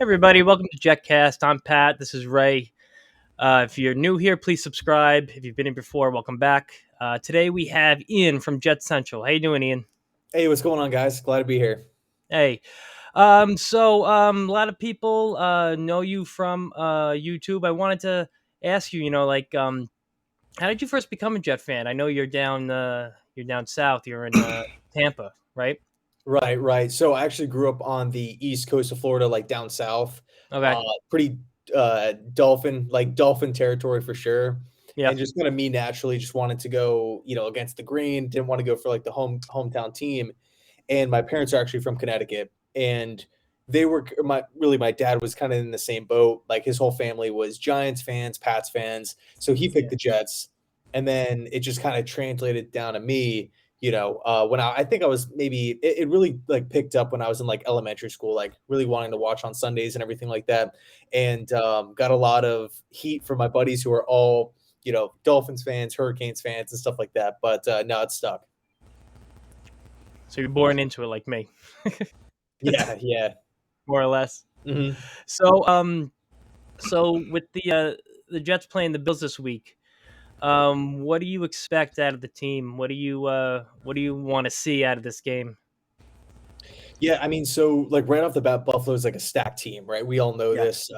Everybody, welcome to JetCast. I'm Pat. This is Ray. If you're new here, please subscribe. If you've been in before, welcome back. Today we have Ian from Jet Central. How you doing, Ian? Hey, what's going on, guys? Glad to be here. Hey. A lot of people know you from YouTube. I wanted to ask you, how did you first become a Jet fan? I know you're down south. You're in Tampa, right? Right, right. So I actually grew up on the east coast of Florida, like down south. Okay. Pretty dolphin territory for sure. Yeah. And just kind of me naturally just wanted to go, against the grain, didn't want to go for like the hometown team. And my parents are actually from Connecticut, and they were my dad was kind of in the same boat. Like his whole family was Giants fans, Pats fans. So he Yeah. picked the Jets, and then it just kind of translated down to me. When I think I was maybe it really like picked up when I was in like elementary school, like really wanting to watch on Sundays and everything like that, and got a lot of heat from my buddies who are all Dolphins fans, Hurricanes fans, and stuff like that. But no, it stuck. So you're born into it like me, Yeah, yeah. more or less. Mhm. So, with the Jets playing the Bills this week, what do you expect out of the team? What do you want to see out of this game? Yeah, I mean, so like right off the bat, Buffalo's like a stacked team, right? We all know Yeah, this.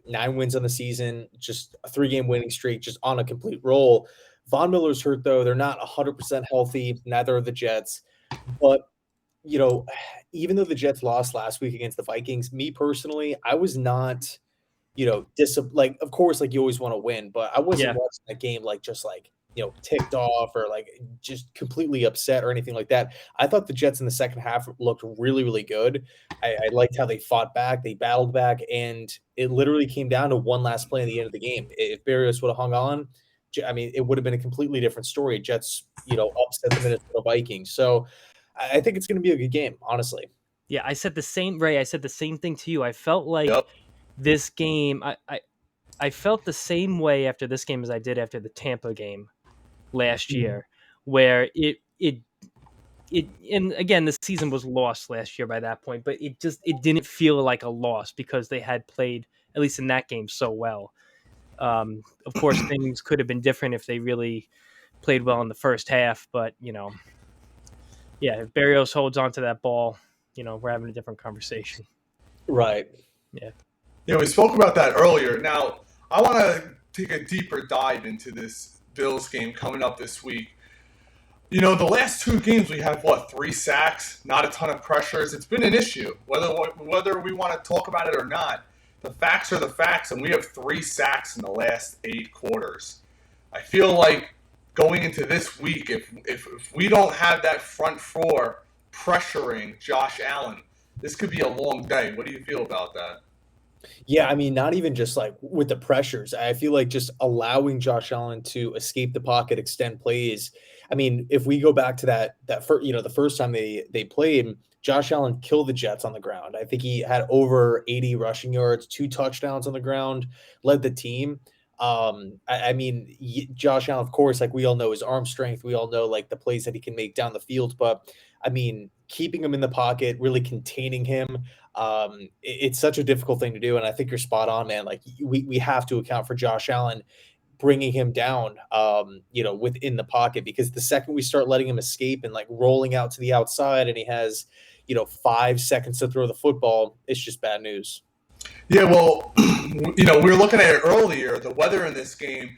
9 wins on the season, just a 3 game winning streak, just on a complete roll. Von Miller's hurt though; they're not 100% healthy. Neither are the Jets. But you know, even though the Jets lost last week against the Vikings, me personally, I was not like, of course, like, you always wanna win, but I wasn't yeah, watching that game, like, just, like, ticked off or, like, just completely upset or anything like that. I thought the Jets in the second half looked really, really good. I liked how they fought back, they battled back, and it literally came down to one last play at the end of the game. If Berrios woulda hung on, I mean, it would have been a completely different story. Jets, upset the Minnesota Vikings. So, I think it's gonna be a good game, honestly. yeah. I said the same, Ray. I said the same thing to you. I felt like Yep. this game. I felt the same way after this game as I did after the Tampa game last Mhm. year, where it and again the season was lost last year by that point, but it didn't feel like a loss because they had played at least in that game so well. Of course, things could have been different if they really played well in the first half, but yeah, if Barrios holds on to that ball, we're having a different conversation. Right. Yeah, We spoke about that earlier. Now, I want to take a deeper dive into this Bills game coming up this week. The last two games we have what, 3 sacks, not a ton of pressures. It's been an issue, whether we want to talk about it or not. The facts are the facts, and we have 3 sacks in the last 8 quarters. I feel like going into this week, if we don't have that front four pressuring Josh Allen, this could be a long day. What do you feel about that? Yeah, I mean, not even just like with the pressures. I feel like just allowing Josh Allen to escape the pocket, extend plays. I mean, if we go back to the first time they played, Josh Allen killed the Jets on the ground. I think he had over 80 rushing yards, 2 touchdowns on the ground, led the team. I mean, Josh Allen, of course, like we all know his arm strength. We all know like the plays that he can make down the field. But I mean, keeping him in the pocket, really containing him, it's such a difficult thing to do, and I think you're spot on, man. Like we have to account for Josh Allen bringing him down, within the pocket, because the second we start letting him escape and like rolling out to the outside, and he has 5 seconds to throw the football, it's just bad news. Yeah, well, we were looking at it earlier. The weather in this game,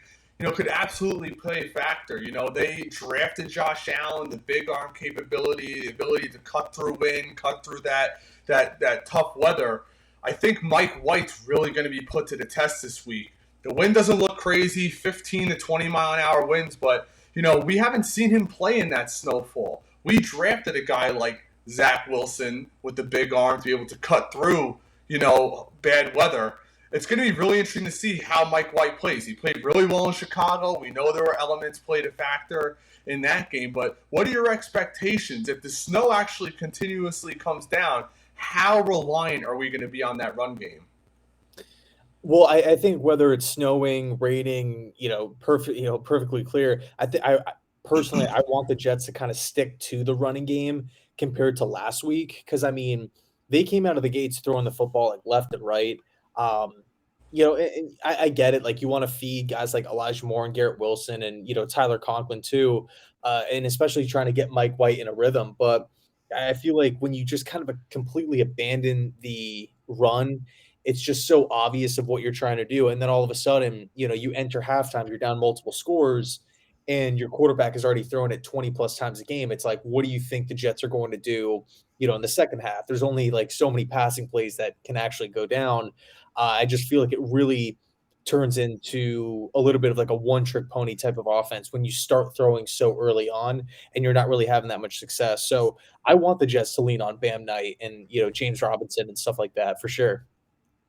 could absolutely play a factor. They drafted Josh Allen, the big arm capability, the ability to cut through wind, cut through that tough weather. I think Mike White's really going to be put to the test this week. The wind doesn't look crazy, 15 to 20 mile an hour winds, but we haven't seen him play in that snowfall. We drafted a guy like Zach Wilson with the big arm to be able to cut through bad weather. It's going to be really interesting to see how Mike White plays. He played really well in Chicago. We know there were elements played a factor in that game, but what are your expectations? If the snow actually continuously comes down, how reliant are we going to be on that run game? Well, I think whether it's snowing, raining, perfectly clear. Personally, I want the Jets to kind of stick to the running game compared to last week, because I mean, they came out of the gates throwing the football like left and right. Um, and I get it. Like you want to feed guys like Elijah Moore and Garrett Wilson and Tyler Conklin too, and especially trying to get Mike White in a rhythm. But I feel like when you just kind of completely abandon the run, it's just so obvious of what you're trying to do, and then all of a sudden, you enter halftime, you're down multiple scores, and your quarterback is already throwing it 20 plus times a game. It's like, what do you think the Jets are going to do? In the second half, there's only like so many passing plays that can actually go down. I just feel like it really turns into a little bit of like a one trick pony type of offense when you start throwing so early on and you're not really having that much success. So I want the Jets to lean on Bam Knight and, James Robinson and stuff like that for sure.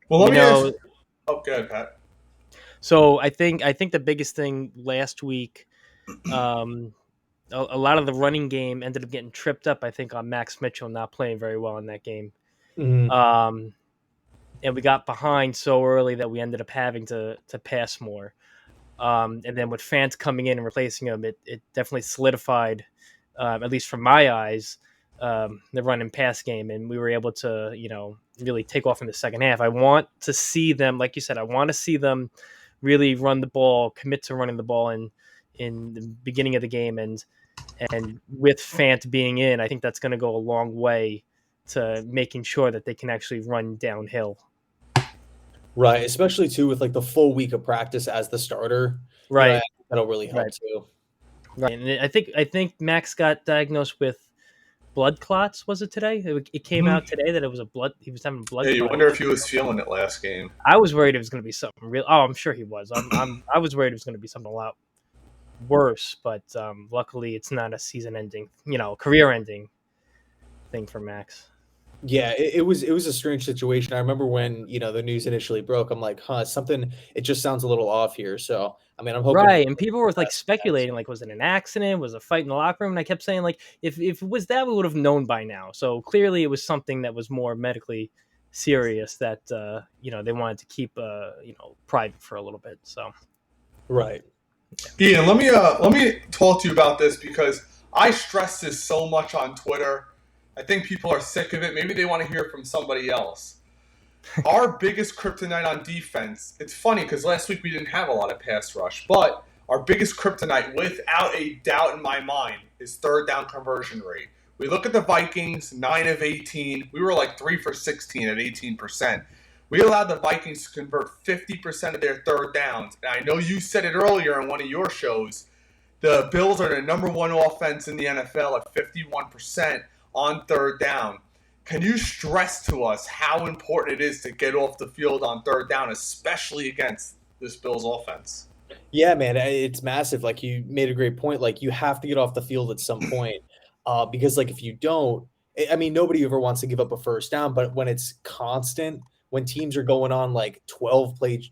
Well, let me ask. Oh, go ahead, Pat. So I think the biggest thing last week, a lot of the running game ended up getting tripped up, I think, on Max Mitchell not playing very well in that game. Mm-hmm. And we got behind so early that we ended up having to pass more. And then with fans coming in and replacing him, it definitely solidified, at least from my eyes, the run and pass game. And we were able to, really take off in the second half. I want to see them, like you said, I want to see them really run the ball, commit to running the ball in the beginning of the game. And with Fant being in, I think that's going to go a long way to making sure that they can actually run downhill. Right, especially too with like the full week of practice as the starter. Right, that'll really help too. Right, and I think Max got diagnosed with blood clots. Was it today? It came out today that it was he was having blood. Hey, you clots. wonder if he was feeling it last game. I was worried it was going to be something real. Oh, I'm sure he was. I was worried it was going to be something a lot worse, but luckily it's not a season-ending, career-ending thing for Max. Yeah, it was a strange situation. I remember when the news initially broke. I'm like, something. It just sounds a little off here. So I mean, I'm hoping. Right, and people were like speculating, like, was it an accident? Was it a fight in the locker room? And I kept saying, like, if it was that, we would have known by now. So clearly, it was something that was more medically serious that they wanted to keep private for a little bit. So right. Ian, let me talk to you about this because I stress this so much on Twitter. I think people are sick of it. Maybe they want to hear from somebody else. Our biggest kryptonite on defense, it's funny because last week we didn't have a lot of pass rush, but our biggest kryptonite, without a doubt in my mind, is third down conversion rate. We look at the Vikings, 9 of 18. We were like 3 for 16 at 18%. We allowed the Vikings to convert 50% of their third downs. And I know you said it earlier in one of your shows. The Bills are the number one offense in the NFL at 51% on third down. Can you stress to us how important it is to get off the field on third down, especially against this Bills offense? Yeah, man, it's massive. Like you made a great point. Like you have to get off the field at some point, because like if you don't, I mean, nobody ever wants to give up a first down. But when it's constant, when teams are going on like 12 play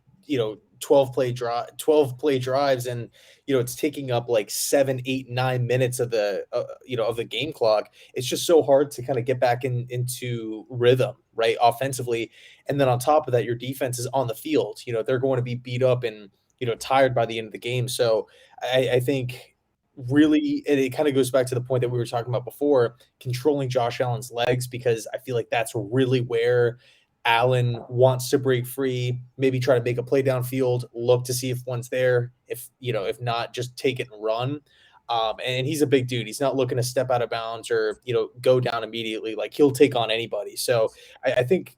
drives, and it's taking up like 7, 8, 9 minutes of the of the game clock, it's just so hard to kind of get back into rhythm, right, offensively. And then on top of that, your defense is on the field. They're going to be beat up and tired by the end of the game. So I think really it kind of goes back to the point that we were talking about before, controlling Josh Allen's legs, because I feel like that's really where Allen wants to break free, maybe try to make a play downfield, look to see if one's there. If not, just take it and run. And he's a big dude. He's not looking to step out of bounds or go down immediately. Like he'll take on anybody. So I think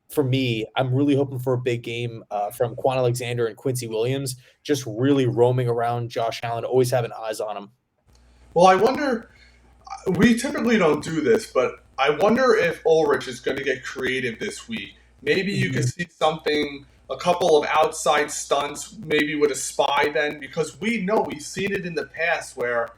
for me, I'm really hoping for a big game from Quan Alexander and Quincy Williams, just really roaming around Josh Allen, always having eyes on him. Well, I wonder. We typically don't do this, but I wonder if Ulrich is going to get creative this week. Maybe you could see something, a couple of outside stunts, maybe with a spy then, because we know we've seen it in the past where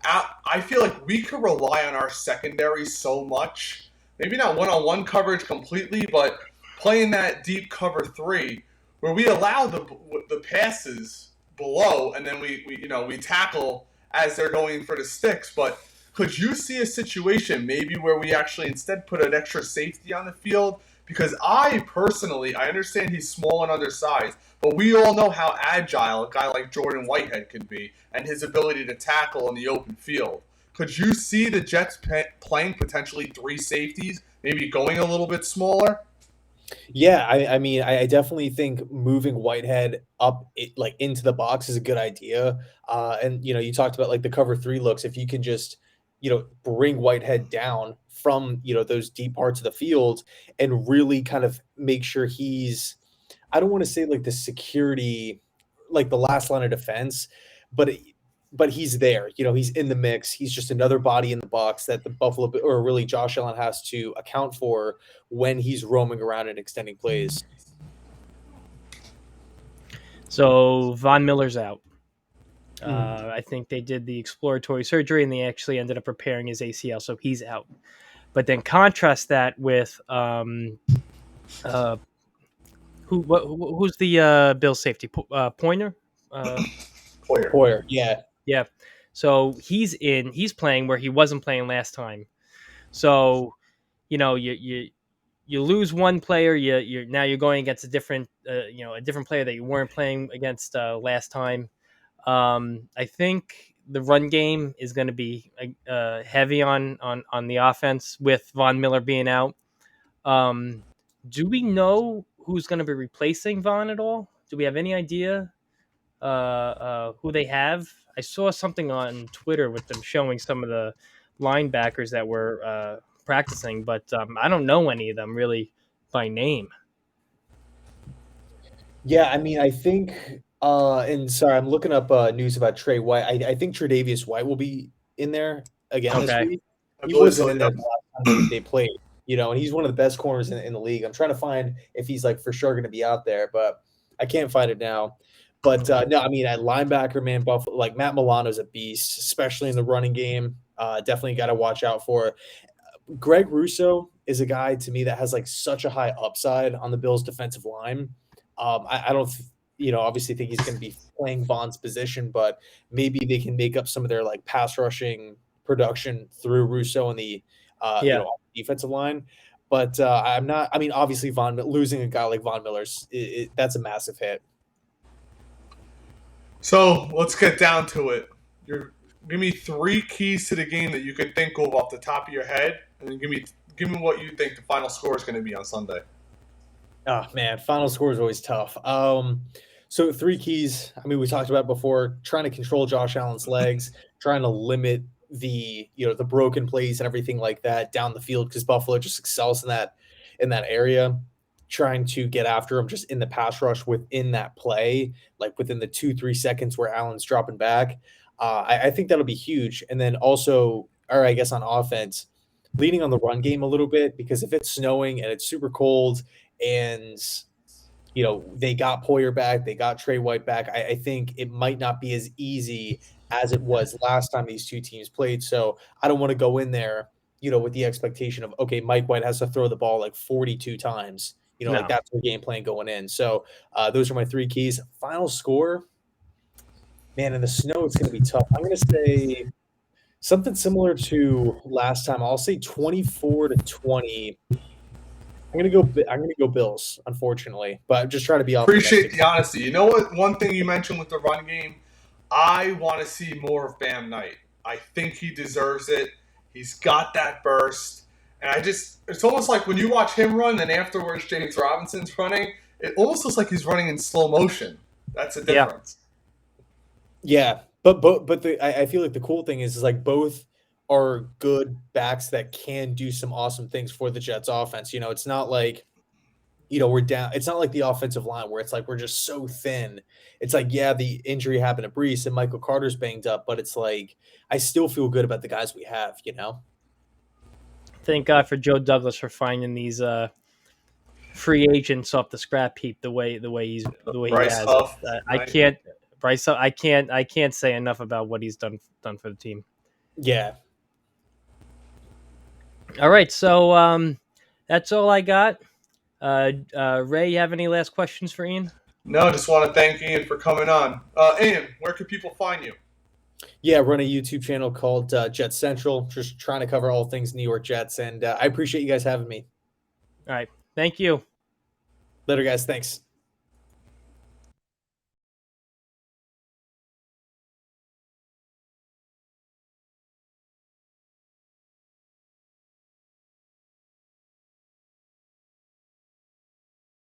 I feel like we could rely on our secondary so much. Maybe not one-on-one coverage completely, but playing that deep cover 3 where we allow the passes below and then we tackle as they're going for the sticks. But could you see a situation maybe where we actually instead put an extra safety on the field? Because I understand he's small and undersized, but we all know how agile a guy like Jordan Whitehead can be and his ability to tackle in the open field. Could you see the Jets playing potentially three safeties, maybe going a little bit smaller? Yeah, I mean, I definitely think moving Whitehead up like into the box is a good idea. And you talked about like the cover three looks. If you can just bring Whitehead down from those deep parts of the field and really kind of make sure he's, I don't want to say like the security, like the last line of defense, but but he's there. He's in the mix. He's just another body in the box that the Buffalo or really Josh Allen has to account for when he's roaming around and extending plays. So Von Miller's out. I think they did the exploratory surgery and they actually ended up repairing his ACL, so he's out. But then contrast that with who's the Bill safety Pointer? Poyer, yeah. Yeah. So he's playing where he wasn't playing last time. So you lose one player, you're now you're going against a different a different player that you weren't playing against last time. I think the run game is going to be heavy on the offense with Von Miller being out. Um, do we know who's going to be replacing Von at all? Do we have any idea who they have? I saw something on Twitter with them showing some of the linebackers that were practicing, but I don't know any of them really by name. Yeah, I mean, I think, and sorry, I'm looking up news about Trey White. I think Tre'Davious White will be in there again this Okay. week. I He believe wasn't so. in there the last time they played, and he's one of the best corners in the league. I'm trying to find if he's like for sure going to be out there, but I can't find it now. But no, I mean, at linebacker, man, Buffalo, like Matt Milano's a beast, especially in the running game. Definitely got to watch out for. Greg Russo is a guy to me that has like such a high upside on the Bills' defensive line. I don't, obviously think he's going to be playing Bond's position, but maybe they can make up some of their like pass rushing production through Russo and the, Yeah. defensive line. But I'm not. I mean, obviously, losing a guy like Von Miller's that's a massive hit. So let's get down to it. Give me three keys to the game that you could think of off the top of your head, and then give me what you think the final score is going to be on Sunday. Oh man, final score is always tough. So three keys. I mean, we talked about before, trying to control Josh Allen's legs, trying to limit the the broken plays and everything like that down the field because Buffalo just excels in that area. Trying to get after him just in the pass rush within that play, like within the 2-3 seconds where Allen's dropping back. I think that'll be huge. And then also, or I guess on offense, leaning on the run game a little bit because if it's snowing and it's super cold and they got Poyer back, they got Trey White back. I think it might not be as easy as it was last time these two teams played. So I don't want to go in there, with the expectation of, okay, Mike White has to throw the ball like 42 times. Like No. that's the game plan going in. So those are my three keys. Final score, man, in the snow, it's going to be tough. I'm going to say something similar to last time. I'll say 24-20. I'm gonna go Bills, unfortunately, but I'm just trying to be Appreciate optimistic. the honesty. You know what? One thing you mentioned with the run game, I want to see more of Bam Knight. I think he deserves it. He's got that burst. And it's almost like when you watch him run and afterwards James Robinson's running, it almost looks like he's running in slow motion. That's the difference. Yeah, but I feel like the cool thing is like both are good backs that can do some awesome things for the Jets offense. It's not like we're down. It's not like the offensive line where it's like we're just so thin. It's like, yeah, the injury happened to Brees and Michael Carter's banged up, but it's like I still feel good about the guys we have. Thank God for Joe Douglas for finding these free agents off the scrap heap the way he Bryce has. Huff. I can't Bryce. I can't say enough about what he's done for the team. Yeah. All right, so that's all I got. Ray, you have any last questions for Ian? No, just want to thank Ian for coming on. Ian, where can people find you? Yeah, run a YouTube channel called Jet Central. Just trying to cover all things New York Jets, and I appreciate you guys having me. All right, thank you. Later, guys. Thanks.